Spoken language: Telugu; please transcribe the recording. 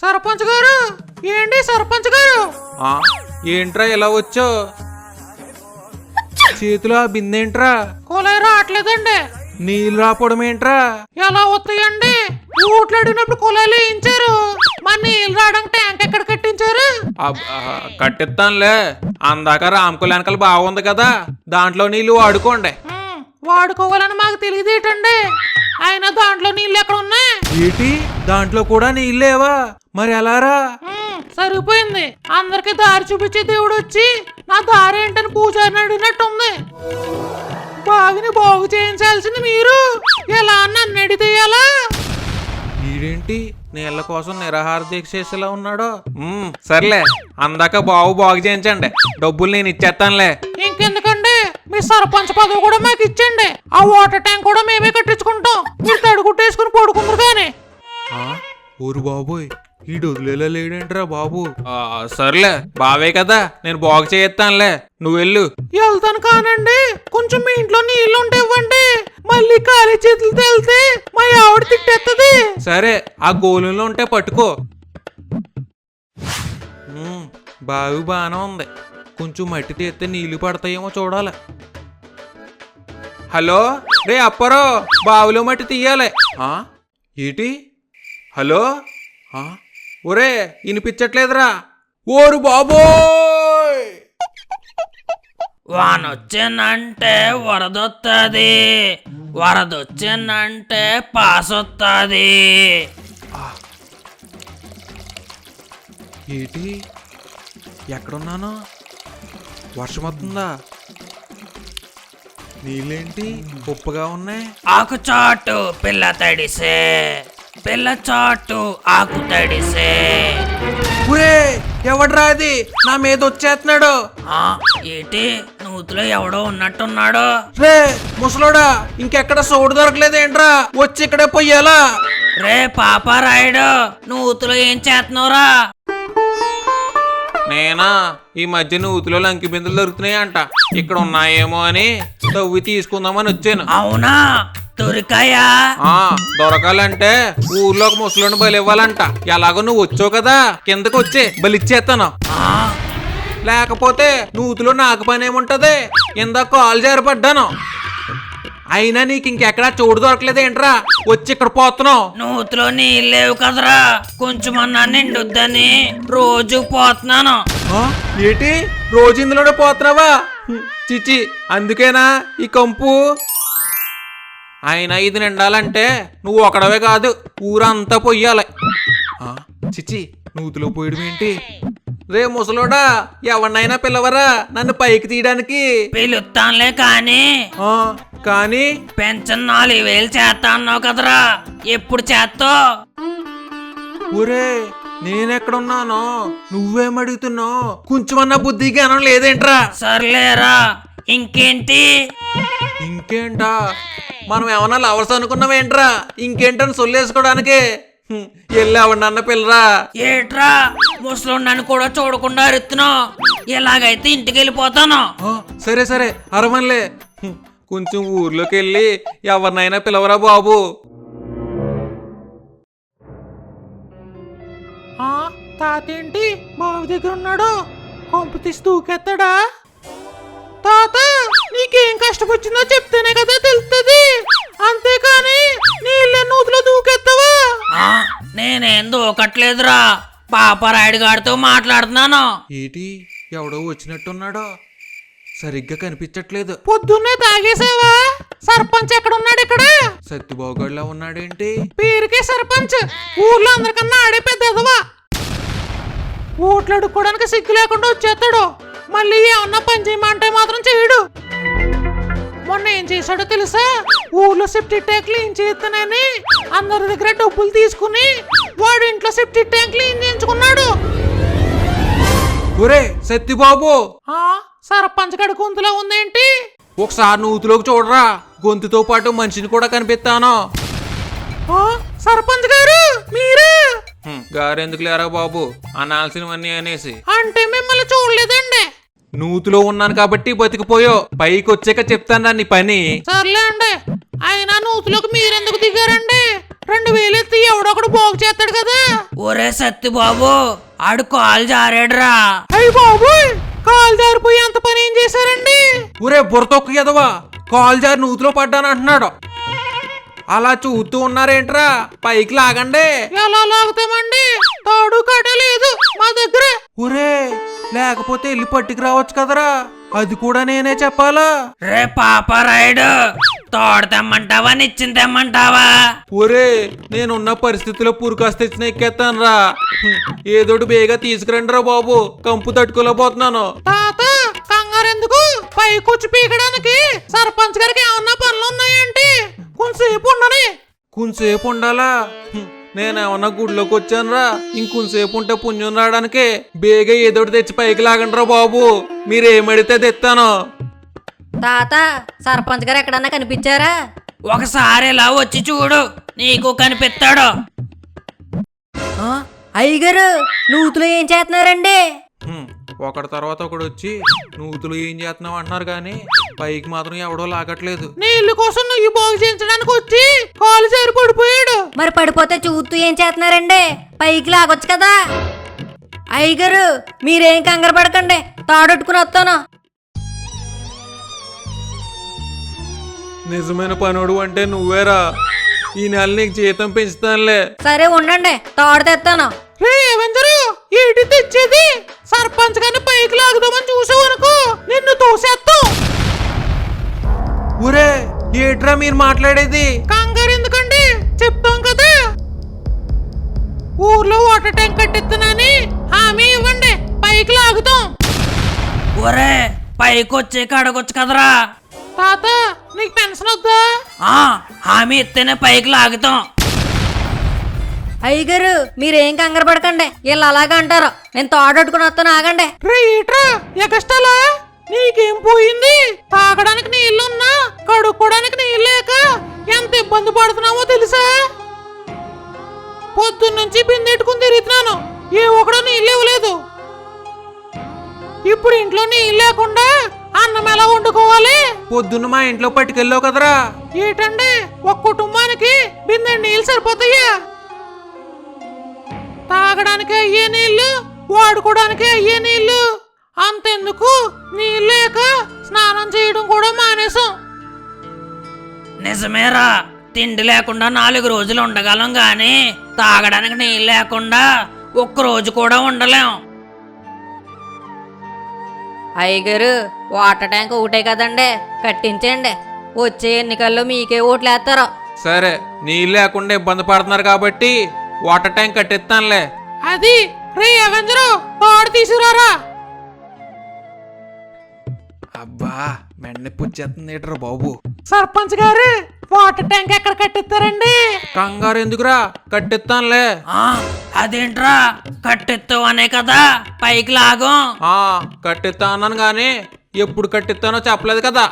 సర్పంచ్ గారు, ఏంటి సర్పంచ్ గారు? ఏంట్రా ఇలా వచ్చో? చేతిలో ఆ బిందేంట్రా? కుళాయి రావట్లేదండి. నీళ్ళు రాపోవడం ఏంట్రా? ఎలా వస్తాయండి? ఊట్లాడినప్పుడు కుళాయిలు వేయించారు, మరి నీళ్ళు రావడానికి ట్యాంక్ ఎక్కడ కట్టించారు? కట్టిస్తానులే, అందాక రామకులానకలు బాగుంది కదా, దాంట్లో నీళ్ళు వాడుకోండి. వాడుకోవాలని మాకు తెలియదేటండి, అయినా దాంట్లో నీళ్ళు ఎక్కడ ఉన్నాయి? ఏంటి దాంట్లో కూడా నీళ్ళేవా? మరి ఎలారా? సరిపోయింది, అందరికి దారి చూపించే దేవుడు వచ్చి నా దారి ఏంటని పూజారిని అడిగినట్టుంది. బావిని బాగు చేయించాల్సింది మీరు, ఎలా నన్ను అడిగేయాలా? వీడేంటి నీళ్ళ కోసం నిరాహార దీక్ష చేసేలా ఉన్నాడో? సర్లే, అందాక బాగు చేయించండి, డబ్బులు నేను ఇచ్చేస్తానులే. ఇంకెందుకండి, మీ సర్పంచ్ పదవి కూడా మాకు ఇచ్చండి, ఆ వాటర్ ట్యాంక్ కూడా మేమే కట్టించుకుంటాం, మీరు తడుగుట్టేసుకుని పడుకుందరు కానీ. ఊరు బాబోయ్, ఈ వదిలేలా లేడేంట్రా బాబు? సర్లే, బావే కదా, నేను బాగు చేస్తానులే, నువ్వు వెళ్ళు. వెళ్తాను కానండి, కొంచెం మీ ఇంట్లో నీళ్ళు ఉంటే ఇవ్వండి, మళ్ళీ ఖాళీ చేతులతో వెళ్తే మా ఆవిడ తిట్టేస్తుంది. సరే, ఆ గోళంలో ఉంటే పట్టుకో. బావి బాగానే ఉంది, కొంచెం మట్టి తీస్తే నీళ్లు పడతాయేమో చూడాలి. హలో రే అప్పరో, బావిలో మట్టి తీయాలి. ఏంటి? హలో, ఒరే వినిపించట్లేదురా? ఓరు బాబోయ్, వానొచ్చిందంటే వరదొత్తది, వరదొచ్చిందంటే పాసొత్తది. ఏంటి ఎక్కడున్నాను? వర్షం వస్తుందా? నీళ్ళేంటి ఉప్పుగా ఉన్నాయి? ఆకు చాటు పిల్ల తడిసే, పిల్ల చాటు ఆకు తడిసే. ఎవడ్రా అది నా మీద వచ్చేస్తున్నాడు? ఏంటి నూతిలో ఎవడో ఉన్నట్టున్నాడు? రే ముసలోడా, ఇంకెక్కడ సోడు దొరకలేదేంట్రా? వచ్చి ఇక్కడే పొయ్యాలా? రే పాపారాయుడు, నూతిలో ఏం చేస్తున్నావురా? నేనా, ఈ మధ్య నూతిలో లంకి బిందులు దొరుకుతున్నాయి అంట, ఇక్కడ ఉన్నాయేమో అని తవ్వి తీసుకుందామని వచ్చాను. అవునా, దొరికాయా? దొరకాలంటే ఊర్లో ఒక ముసలోని బలి ఇవ్వాలంట. ఎలాగో నువ్వు వచ్చావు కదా, కిందకు వచ్చే బలిచ్చేస్తాను. లేకపోతే నూతిలో నాకు పని ఏముంటది, ఇందాక కాలు జారిపడ్డాను. అయినా నీకు ఇంకెక్కడా చోటు దొరకలేదేంట్రా, వచ్చి ఇక్కడ పోతున్నావు? నూతిలో నీళ్ళు లేవు కదరా, కొంచెమన్నా నిండుద్దని రోజు పోతున్నాను. ఏంటి రోజు ఇందులోనే పోతున్నావా? చిచి, అందుకేనా ఈ కంపు? అయినా ఇది నిండాలంటే నువ్వు ఒకడవే కాదు, ఊరంతా పొయ్యాలి. చిచి, నూతిలో పోయడం ఏంటి? రే ముసలోడా, ఎవరినైనా పిలవరా నన్ను పైకి తీయడానికి? పిలుస్తానులే కానీ కానీ పెన్షన్ 4000 చేస్తా అన్నావు కదరా, ఎప్పుడు చేస్తావు? ఒరే నేనెక్కడున్నానో నువ్వేమడుగుతున్నావు? కొంచెమన్నా బుద్ధి జ్ఞానం లేదేంట్రా? సర్లేరా, ఇంకేంటి? ఇంకేంటా, మనం ఏమన్నా లవర్స్ అనుకున్నామేంట్రా? ఇంకేంటని సొల్లేసుకోవడానికి? వెళ్ళావన్న పిల్లరా. ఏట్రా ముసలుండని కూడా చూడకుండా అరుతున్నావు? ఎలాగైతే ఇంటికి వెళ్ళిపోతాను. సరే సరే అరవన్లే, కొంచెం ఊర్లోకి వెళ్ళి ఎవరినైనా పిలవరా బాబు. తాతేంటి బావి దగ్గర ఉన్నాడు, కొంపు తీసి దూకెత్తాడా? తాత, నీకేం కష్టం వచ్చిందో చెప్తేనే కదా తెలుస్తుంది, అంతేకాని నీళ్ళ నూతిలో దూకెత్తావా? నేనేం దూకట్లేదురా, పాపరాయుడు గారితో మాట్లాడుతున్నాను. ఏంటి ఎవడో వచ్చినట్టున్నాడో, సరిగ్గా కనిపించట్లేదు. పొద్దున్నే తాగేసావా? సర్పంచ్ ఎక్కడున్నాడు? ఇక్కడ సత్తిబాగులా ఉన్నాడేంటి? పేరుకే సర్పంచ్, ఊర్లో అందరికన్నా ఆడే పెద్దదవా. ఓట్లు అడుక్కోవడానికి సిగ్గు లేకుండా వచ్చేస్తాడు, మళ్ళీ ఏమన్నా పని చేయమంటే మాత్రం చేయడు. మొన్న ఏం చేశాడో తెలుసా? ఊర్లో సెప్టిక్ ట్యాంక్ క్లీన్ చేస్తానని అందరి దగ్గర డబ్బులు తీసుకుని వాడు ఇంట్లో సెప్టిక్ ట్యాంక్ క్లీన్ చేయించుకున్నాడు. ఒరే సత్తిబాబు, సర్పంచ్ గడి గొంతులో ఉందేంటి? ఒకసారి నూతిలోకి చూడరా, గొంతుతో పాటు మనిషిని కూడా కనిపిస్తాను. సర్పంచ్ గారు మీరే? గారెందుకు లేరా బాబు, అనాల్సినవన్నీ అనేసి. అంటే మిమ్మల్ని చూడలేదండి. నూతిలో ఉన్నాను కాబట్టి బతికిపోయో, పైకి వచ్చాక చెప్తాను నీ పని. సర్లే అండి, అయినా నూతిలోకి మీరెందుకు దిగారండి? 2000 ఎత్తి ఎవడొకడు బాగు చేస్తాడు కదా. ఒరే సత్తి బాబు ఆడు కాలు జారాడురా. అయ్యి బాబోయ్, కాలు జారిపోయి అంత పని ఏం చేశారండి? ఒరే బుర్రతొక్కు ఎదవా, కాలు జారి నూతిలో పడ్డానంటున్నాడు. అలా చూస్తూ ఉన్నారేంట్రా, పైకి లాగండి. ఎలా లాగుతామండి? తాడు కట్ట లేదు మా దగ్గర. ఒరే లేకపోతే వెళ్ళి పట్టుకు రావచ్చు కదరా, అది కూడా నేనే చెప్పాలా? రే పాప రాయుడు, తోడు తెమ్మంటావా నిచ్చిన తెమ్మంటావా? ఒరే నేనున్న పరిస్థితిలో పురికాస్త తెచ్చిన ఎక్కేస్తాను రా. ఏదోటి బేగా తీసుకురండి రా బాబు, కంపు తట్టుకోలేకపోతున్నాను. తాత కంగారెందుకు, పైకొచ్చి పీకడానికి సర్పంచ్ గారికి ఏమన్నా పనులు ఉన్నాయంటే కొంతసేపు ఉండని. కొంతసేపు ఉండాలా? నేనేమన్నా గుడిలోకి వచ్చాను రా, ఇంకొంతసేపు ఉంటే పుణ్యం రావడానికి. బేగా ఏదోటి తెచ్చి పైకి లాగండి రా బాబు, మీరేమడితే తెస్తాను. తాత సర్పంచ్ గారు ఎక్కడన్నా కనిపించారా? ఒకసారి ఇలా వచ్చి చూడు, నీకు కనిపిస్తాడు. అయ్యగారు నూతులు ఏం చేస్తున్నారండి? ఒకటి తర్వాత ఒకడు వచ్చి నూతులు ఏం చేస్తున్నావు అంటున్నారు కానీ పైకి మాత్రం ఎవడో లాగట్లేదు. నీళ్లు కోసం నువ్వు బాగు చేయించడానికి వచ్చి కాలు జారి పడిపోయాడు. మరి పడిపోతే చూస్తూ ఏం చేస్తున్నారండి? పైకి లాగొచ్చు కదా. అయ్యగారు మీరేం కంగారు పడకండి, తాడొట్టుకుని వస్తాను. నిజమైన పనుడు అంటే నువ్వేరా, ఈ నెల నీకు జీతం పెంచుతానులే. సరే ఉండండి, తాడు తెస్తాను. రే ఎవెందరు ఏంటి తెచ్చేది? సర్పంచ్ గారిని పైకి లాగుదామని చూసేవనుకో నిన్ను తోసేస్తాం. ఒరే ఏట్రా మీరు మాట్లాడేది? కంగారు ఎందుకండి, చెప్తాం కదా. ఊర్లో వాటర్ ట్యాంక్ కట్టిస్తున్నాని హామీ ఇవ్వండి, పైకి లాగుతాం. ఒరే పైకి వచ్చే కడగొచ్చు కదరా. తాత నీకు పెన్షన్ వద్దా? హామీ ఇస్తేనే పైకి లాగుతాం. అయ్యగారు మీరేం కంగారు పడకండి, వీళ్ళు అలాగే అంటారు. నేను తాడొట్టుకుని వస్తాను, ఆగండి. రే ఏట్రా ఎగస్టాలా, నీకేం పోయింది? తాగడానికి నీళ్లున్నా కడుక్కోడానికి నీళ్ళు లేక ఎంత ఇబ్బంది పడుతున్నావో తెలుసా? పొద్దున్నుంచి బిందెట్టుకుని తిరుగుతున్నాను, ఏ ఒక్కడో నీళ్ళు ఇవ్వలేదు. ఇప్పుడు ఇంట్లో నీళ్ళు లేకుండా అన్నం ఎలా వండుకోవాలి? పొద్దున్న మా ఇంట్లో పట్టుకెళ్ళావు కదరా. ఏటండి ఒక కుటుంబానికి బిందె నీళ్ళు సరిపోతాయా? తాగడానికి అయ్యే నీళ్లు, వాడుకోవడానికి అయ్యే నీళ్లు, అంతెందుకు నీళ్ళు లేక స్నానం చేయడం కూడా మానేసాం. నిజమేరా, తిండి లేకుండా 4 రోజులు ఉండగలం గాని తాగడానికి నీళ్ళు లేకుండా ఒక్క రోజు కూడా ఉండలేం. అయ్యగారు వాటర్ ట్యాంక్ ఒకటే కదండి, కట్టించండి. వచ్చే ఎన్నికల్లో మీకే ఓట్లు వేస్తారు. సరే నీళ్ళు లేకుండా ఇబ్బంది పడుతున్నారు కాబట్టి వాటర్ ట్యాంక్ కట్టిస్తానులే. అది రే ఎవెంజరు తాడు తీసుకురారా. అబ్బా మెండనొప్పి వచ్చేస్తుంది ఏట్రా బాబు. సర్పంచ్ గారు వాటర్ ట్యాంక్ ఎక్కడ కట్టిస్తారండి? కంగారు ఎందుకురా, కట్టిస్తానులే. అదేంట్రా కట్టెత్తావు అనే కదా పైకి లాగం. కట్టిస్తా అన్నాను గానీ ఎప్పుడు కట్టిస్తానో చెప్పలేదు కదా.